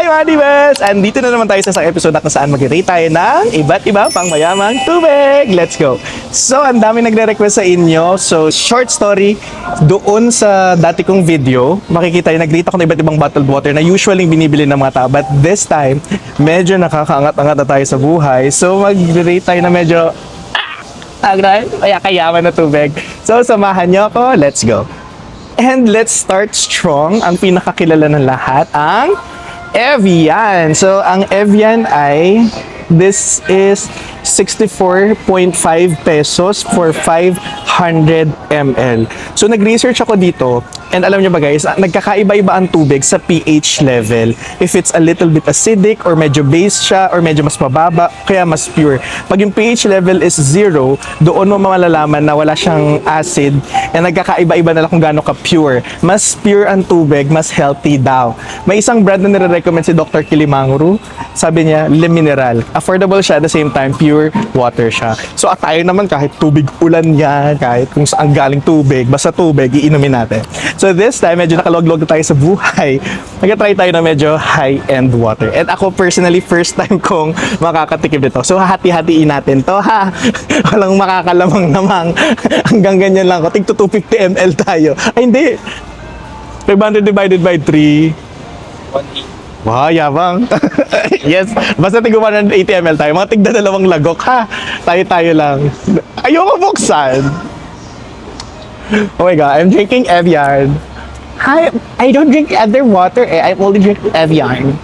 mga divas! Andito na naman tayo sa isang episode na kung saan mag-rate tayo ng iba't iba pang mayamang tubig. Let's go! So, ang dami nagre-request sa inyo. So, short story, doon sa dati kong video, makikita yung nag-rate ako ng iba't ibang bottled water na usually binibili ng mga tao. But this time, medyo nakakaangat-angat na tayo sa buhay. So, mag-rate tayo na medyo kaya kayaman na tubig. So, samahan nyo ako. Let's go! And let's start strong. Ang pinakakilala ng lahat, ang Evian. So, ang Evian ay, this is 64.5 pesos for 500 ml. So, nag-research ako dito. And alam nyo ba guys, nagkakaiba-iba ang tubig sa pH level. If it's a little bit acidic or medyo base siya or medyo mas mababa, kaya mas pure. Pag yung pH level is 0, doon mo malalaman na wala siyang acid and nagkakaiba-iba na lang kung gaano ka-pure. Mas pure ang tubig, mas healthy daw. May isang brand na nire-recommend si Dr. Kilimangru. Sabi niya, Le Mineral. Affordable siya at the same time, pure water siya. So at tayo naman kahit tubig ulan yan, kahit kung saan galing tubig, basta tubig, iinumin natin. So this time, medyo nakalog-log na tayo sa buhay. Nag-try tayo na medyo high-end water. And ako personally, first time kong makakatikim nito. So hati-hatiin natin to ha. Walang makakalamang-namang. Hanggang ganyan lang ko. Tig to 250 ml tayo. Ay hindi. 500 divided by 3. 180. Wow, yabang. Yes. Basta tig 180 ml tayo. Mga tigda dalawang lagok ha. Tayo-tayo lang. Ayoko buksan. Oh my god, I'm drinking Evian. Hi, I don't drink other water I only drink Evian.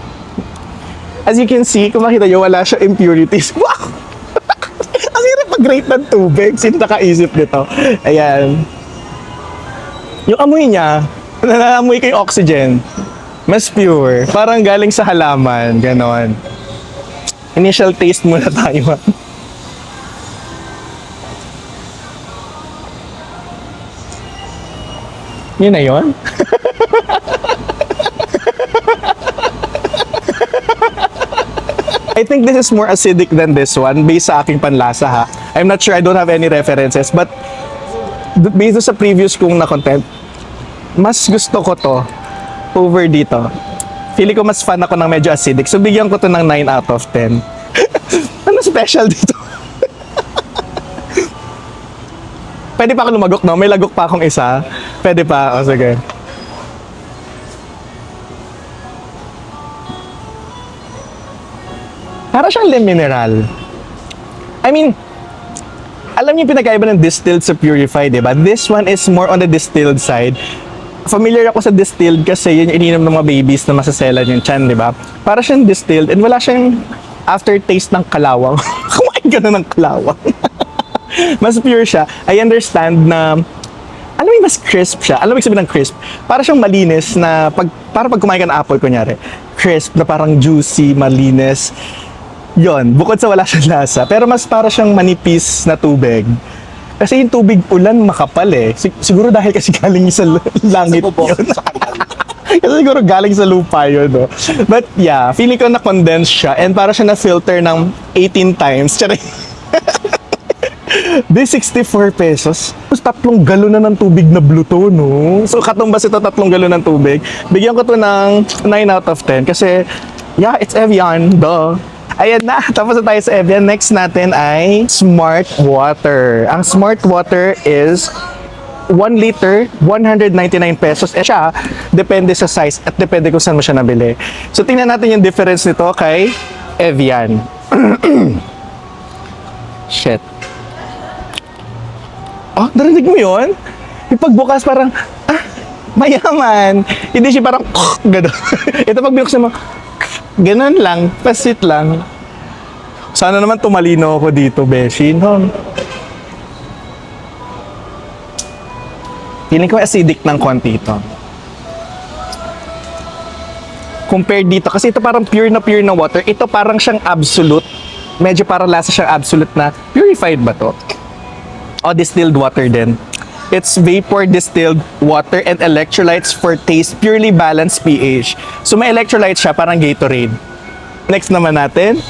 As you can see, kung makita nyo, wala siya impurities. Wow! Ang hirap mag-rate ng tubig. Sino nakaisip nito? Ayan. Yung amoy niya, nanamoy ko yung oxygen. Mas pure. Parang galing sa halaman. Ganon. Initial taste muna tayo. Yun na yun? I think this is more acidic than this one based sa aking panlasa ha. I'm not sure, I don't have any references, but based sa previous kong na content, mas gusto ko to over dito. Feeling ko mas fan ako ng medyo acidic. So bigyan ko to ng 9 out of 10. Ano special dito? Pwede pa ako lumagok, no? May lagok pa akong isa. Pwede pa. O, sige. Para siyang Le Mineral. I mean, alam niyo pinagkaiba ng distilled sa purified, diba? This one is more on the distilled side. Familiar ako sa distilled kasi yun yung ininom ng mga babies na masaselan yung chan, diba? Para siyang distilled and wala siyang aftertaste ng kalawang. Kumain ka na ng kalawang. Mas pure siya. I understand na alam mo mas crisp siya. Alam mo yung sabihin ng crisp? Para siyang malinis na para pag kumain ka ng apple, kunyari. Crisp na parang juicy, malinis. Yon, bukod sa wala siyang lasa. Pero mas para siyang manipis na tubig. Kasi yung tubig ulan makapal eh. Siguro dahil kasi galing sa langit yun. Kasi siguro galing sa lupa yun, no? But yeah, feeling ko na-condense siya and para siya na-filter ng 18 times. Tsari. This 64 pesos. Tapos 3 galon na ng tubig na blue to, no? So, katumbas ito 3 galon ng tubig. Bigyan ko to ng 9 out of 10 kasi, yeah, it's Evian, duh. Ayan na, tapos na tayo sa Evian. Next natin ay Smart Water. Ang Smart Water is 1 liter, 199 pesos. Eh siya, depende sa size at depende kung saan mo siya nabili. So, tingnan natin yung difference nito kay Evian. Shit. Oh, narinig mo yun? Yung pagbukas parang, mayaman. Hindi siya parang, gano'n. Ito pag binuksan mo, gano'n lang, pasit lang. Sana naman tumalino ako dito, beshi, no? Feeling ko acidic ng konti ito. Compared dito, kasi ito parang pure na water. Ito parang siyang absolute. Medyo parang lasa siyang absolute na, purified ba to? O distilled water din. It's vapor distilled water and electrolytes for taste, purely balanced pH. So may electrolytes siya, parang Gatorade. Next naman natin.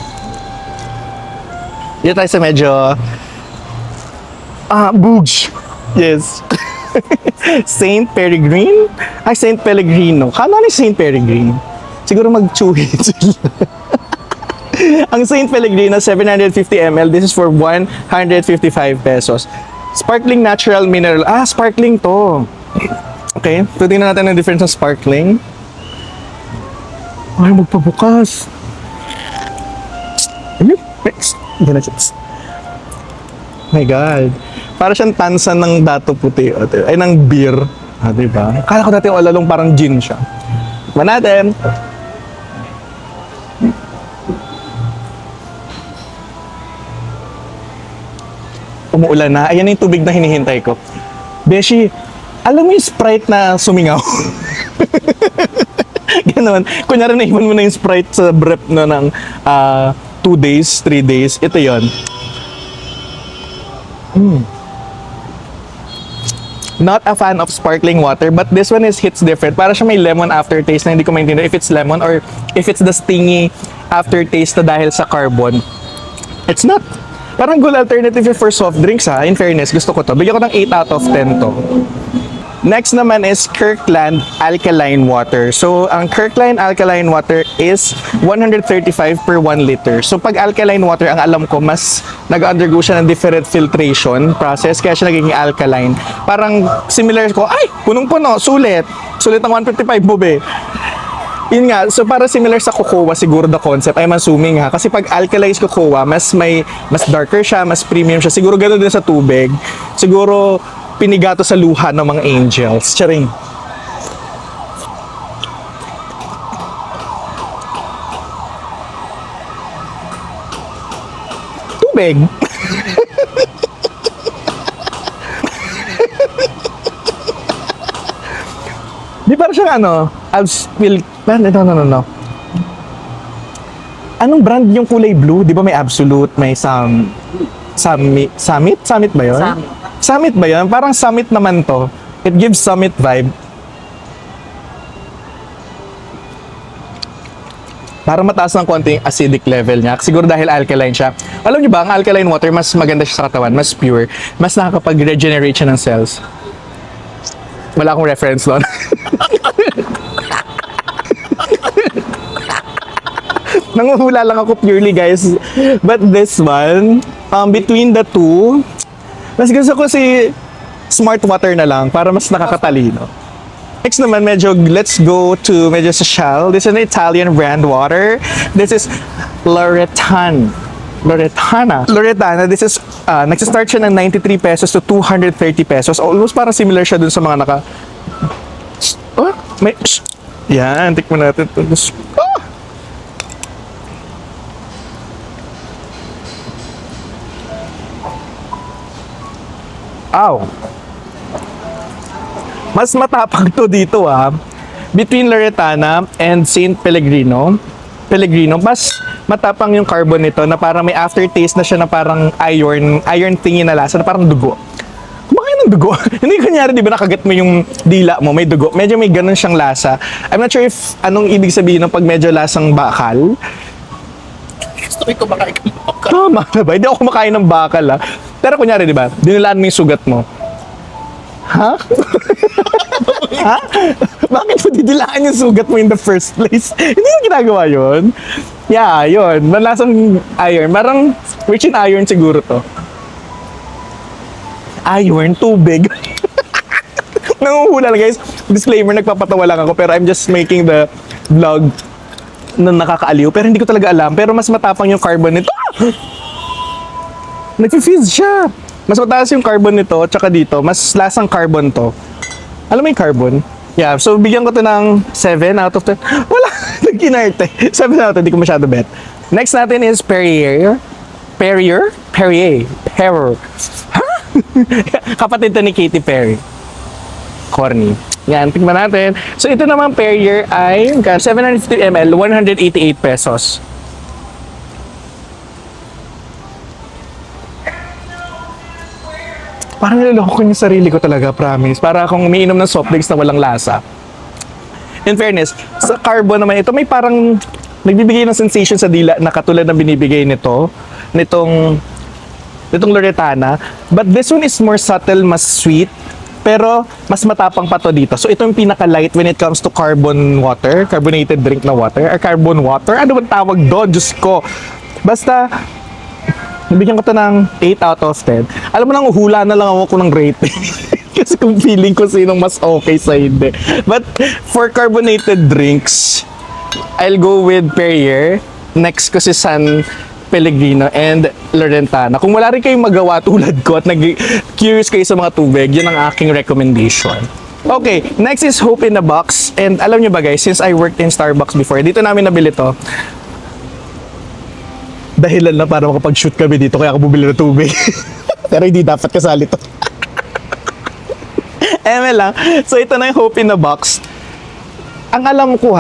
Dito tayo sa medyo Boogs. Yes. Saint Peregrine? Ay, Saint Pellegrino. Kano ni Saint Peregrine? Siguro mag-chewy sila. Ang St. Pellegrino, 750 ml. This is for 155 pesos. Sparkling natural mineral. Ah, sparkling to. Okay, so tingnan natin ang difference ng sparkling. Ay, magpabukas. Ayun, next. My God. Para siyang tansan ng dato puti. Ay, ng beer. Ah, diba? Kala ko dati alalong parang gin siya. Tikman natin. Umuulan na. Ayan yung tubig na hinihintay ko. Beshi, alam mo yung Sprite na sumingaw? Ganon. Kunyari naiwan mo na yung Sprite sa brief na ng 2 days, 3 days. Ito yon. Not a fan of sparkling water, but this one hits different. Para siya may lemon aftertaste na hindi ko maintindihan if it's lemon or if it's the stingy aftertaste na dahil sa carbon. It's not. Parang good alternative for soft drinks ha. In fairness, gusto ko to. Bigyan ko ng 8 out of 10 to. Next naman is Kirkland Alkaline Water. So, ang Kirkland Alkaline Water is 135 per 1 liter. So, pag alkaline water, ang alam ko, mas nag-undergo siya ng different filtration process, kaya siya nagiging alkaline. Parang similar ko, ay, punong-puno, sulit. Sulit ang 155 bube. Yun nga, so para similar sa cocoa siguro the concept, I'm assuming ha, kasi pag alkalized cocoa, mas darker siya, mas premium siya, siguro ganoon din sa tubig, siguro pinigato sa luha ng mga angels. Charing. Tubig. Di para siyang ano, no. Anong brand yung kulay blue? Di ba may Absolute, may Summit ba yun? Summit ba yun? Parang Summit naman to. It gives Summit vibe. Para mataas ng konting acidic level niya. Siguro dahil alkaline siya. Alam niyo ba, ang alkaline water, mas maganda siya sa katawan, mas pure, mas nakakapag-regenerate siya ng cells. Wala akong reference doon. Nanguhula lang ako purely, guys. But this one, between the two, mas gusto ko si smart water na lang para mas nakakatalino. Next naman, let's go to medyo social. This is an Italian brand water. This is Loretana. This is, nagsistart siya ng 93 pesos to 230 pesos. Almost parang similar siya dun sa mga yan, tikman natin ito. Ow! Mas matapang to dito Between Loretana and St. Pellegrino, mas matapang yung carbon nito na parang may aftertaste na siya na parang iron thingy na lasa na parang dugo. Kumakain ng dugo. Hindi kunyari, di ba nakagat mo yung dila mo, may dugo. Medyo may ganun siyang lasa. I'm not sure if anong ibig sabihin ng pag medyo lasang bakal. Gusto ko kumakain ng bakal. Tama na ba? Hindi ako kumakain ng bakal Pero kunyari, di ba, dinilaan mo yung sugat mo. Ha? Ha? Bakit mo didilaan yung sugat mo in the first place? Hindi mo ginagawa yun? Yeah, yun. Malasang iron. Parang rich in iron siguro to. Iron, tubig. Nanguhula lang, guys. Disclaimer, nagpapatawa lang ako pero I'm just making the vlog na nakakaaliw. Pero hindi ko talaga alam. Pero mas matapang yung carbon nito. Nag-fizz siya. Mas mataas yung carbon nito, tsaka dito, mas lasang carbon to. Alam mo yung carbon? Yeah, so bigyan ko to ng 7 out of 10. Wala, nag-inarte. 7 out of 10, di ko masyado bet. Next natin is Perrier. Ha? Kapatid to ni Katy Perry. Corny. Yan, tingnan natin. So ito naman Perrier ay 750 ml, 188 pesos. Parang niloloko ko yung sarili ko talaga, promise. Para akong umiinom ng soft drinks na walang lasa. In fairness, sa carbon naman ito, may parang nagbibigay ng sensation sa dila na katulad ng binibigay nitong Loretana. But this one is more subtle, mas sweet. Pero mas matapang pa to dito. So ito yung pinaka-light when it comes to carbon water, carbonated drink na water, or carbon water. Ano bang tawag doon? Diyos ko. Basta, nabigyan ko to ng 8 out of 10. Alam mo nang uhula na lang ako ng rating. Kasi kung feeling ko sinong mas okay sa hindi. But for carbonated drinks, I'll go with Perrier. Next ko si San Pellegrino and Laurentana. Kung wala rin kayong magawa tulad ko at nag-curious kayo sa mga tubig, yun ang aking recommendation. Okay, next is Hope in a Box. And alam nyo ba guys, since I worked in Starbucks before, dito namin nabili to. Dahilan na para makapag-shoot kami dito, kaya ako bumili ng tubig. Pero hindi dapat kasali to. Lang. So ito na yung Hope in a Box. Ang alam ko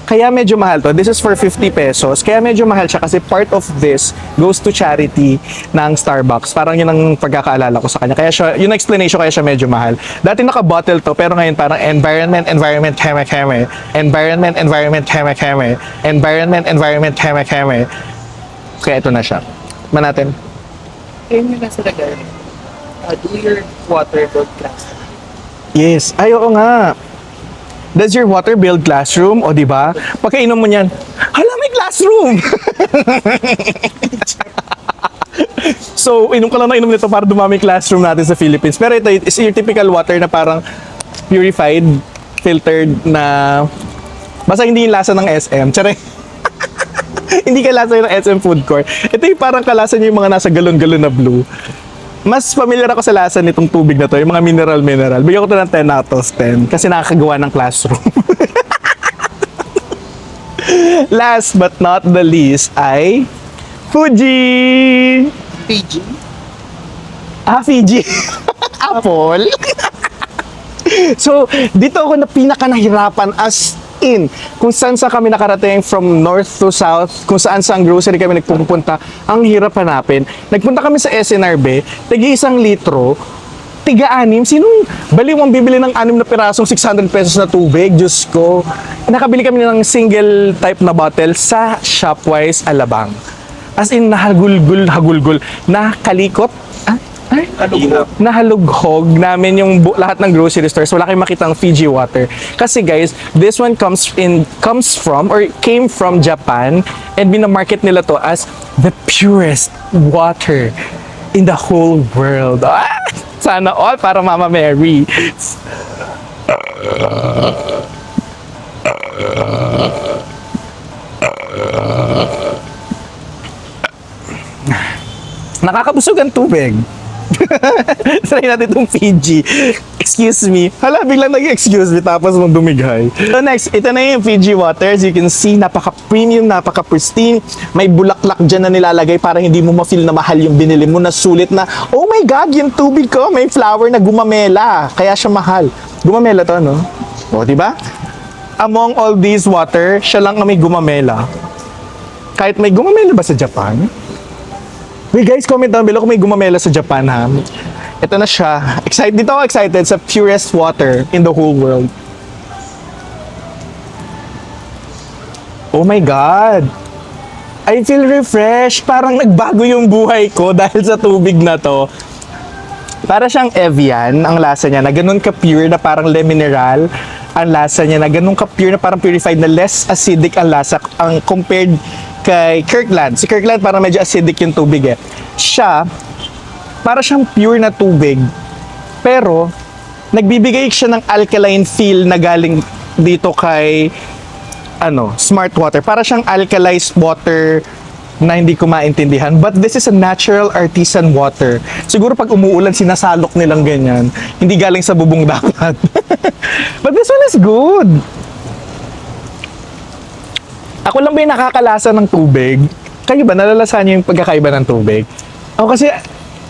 kaya medyo mahal to. This is for 50 pesos. Kaya medyo mahal siya kasi part of this goes to charity ng Starbucks. Parang yun ang pagkakaalala ko sa kanya. Kaya siya, yun ang explanation kaya siya medyo mahal. Dati naka-bottle to, pero ngayon parang environment, heme. Environment, heme. Environment, heme. Kaya ito na siya. Man natin. Ayun yung nasa lagay. Do your water build class. Yes. Ay, oo nga. Does your water build classroom? O, di ba? Pagkainom mo niyan, hala, may classroom! So, inom ka lang na inom nito para dumami yung classroom natin sa Philippines. Pero ito is your typical water na parang purified, filtered na... Basta hindi yung lasa ng SM. Tsare. Hindi ka lasa ng SM food court. Ito yung parang kalasa niya yung mga nasa galon-galon na blue. Mas familiar ako sa lasa nitong tubig na to, yung mga mineral. Bigyan ko to ng 10 out of 10 kasi nakakagawa ng classroom. Last but not the least ay Fuji! Fiji. Fiji. Apple. So, dito ako na pinaka nahirapan as in kung saan kami nakarating from north to south, kung saan grocery kami nagpupunta, ang hirap hanapin. Nagpunta kami sa SNRB, tigi 1 litro, tiga-6. Sinong baliw ang bibili ng 6 na pirasong 600 pesos na tubig? Diyos ko. Nakabili kami ng single type na bottle sa Shopwise Alabang. As in, hagulgul, nakalikot. Nahalughog namin yung lahat ng grocery stores. Wala kayong makitang Fiji water. Kasi guys, this one came from Japan and binamarket nila to as the purest water in the whole world. Sana all para Mama Mary. Nakakabusog ang tubig. Try natin itong Fiji. Excuse me. Hala, biglang nag-excuse me tapos mong dumighay. So next, ito na yung Fiji water. As you can see, napaka-premium, napaka-pristine. May bulaklak dyan na nilalagay para hindi mo ma-feel na mahal yung binili mo na sulit na, oh my God, yung tubig ko, may flower na gumamela. Kaya siya mahal. Gumamela to, no? O, diba? Among all these water, siya lang ang may gumamela. Kahit may gumamela ba sa Japan? Wait guys, comment down below kung may gumamela sa Japan ha. Ito na siya. Dito ako excited sa purest water in the whole world. Oh my God! I feel refreshed. Parang nagbago yung buhay ko dahil sa tubig na to. Para siyang Evian, ang lasa niya, na ganun ka-pure na parang Le Mineral. Ang lasa niya na ganun ka-pure na parang purified na less acidic ang lasa ang compared kay Kirkland. Si Kirkland parang medyo acidic yung tubig eh. Siya, para siyang pure na tubig. Pero, nagbibigay siya ng alkaline feel na galing dito kay Smart Water. Para siyang alkalized water na hindi ko maintindihan. But this is a natural artisan water. Siguro pag umuulan, sinasalok nilang ganyan. Hindi galing sa bubong dapat. But this one is good. Ako lang ba yung nakakalasa ng tubig? Kayo ba, nalalasahan niyo yung pagkakaiba ng tubig? Ako kasi,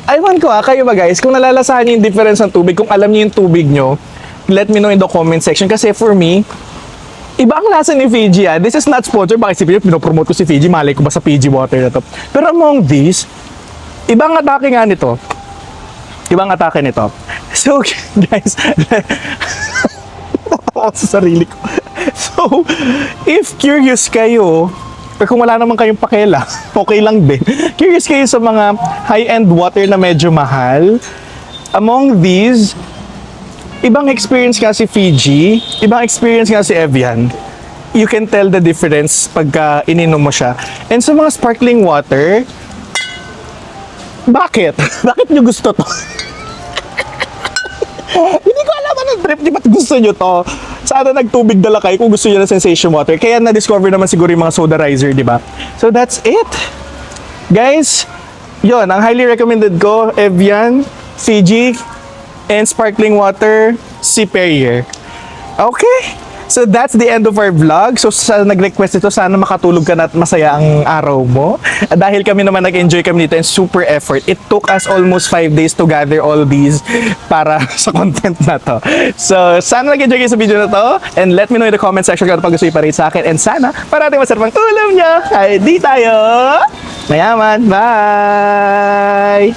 aywan ko kayo ba guys, kung nalalasahan niyo yung difference ng tubig, kung alam niyo yung tubig niyo, let me know in the comment section. Kasi for me, iba ang lasa ni Fiji This is not sponsored. Bakit si Fiji? Pinopromote ko si Fiji. Malay ko ba sa Fiji water na to? Pero among these, ibang atake nga nito. Ibang atake nito. So, guys, ako sa sarili ko. So, if curious kayo, or kung wala naman kayong pakela, okay lang din. Curious kayo sa mga high-end water na medyo mahal, among these, ibang experience nga si Fiji, ibang experience nga si Evian. You can tell the difference pagka ininom mo siya. And sa mga sparkling water, bakit? Bakit nyo gusto to? Hindi ko alam anong trip, di ba't gusto nyo to? Sana nagtubig dala kayo kung gusto nyo ng sensation water. Kaya na-discover naman siguro yung mga sodarizer, di ba? So that's it. Guys, yon ang highly recommended ko, Evian, Fiji, and sparkling water, si Perrier. Okay? So that's the end of our vlog. So sa nag-request ito, sana makatulog ka na at masaya ang araw mo. At dahil kami naman nag-enjoy kami dito and super effort. It took us almost 5 days to gather all these para sa content na to. So sana nag-enjoy kayo sa video na to. And let me know in the comment section kung ano pag gusto i-parate sa akin. And sana parating masarap ang ulam nyo. Ay, di tayo mayaman. Bye!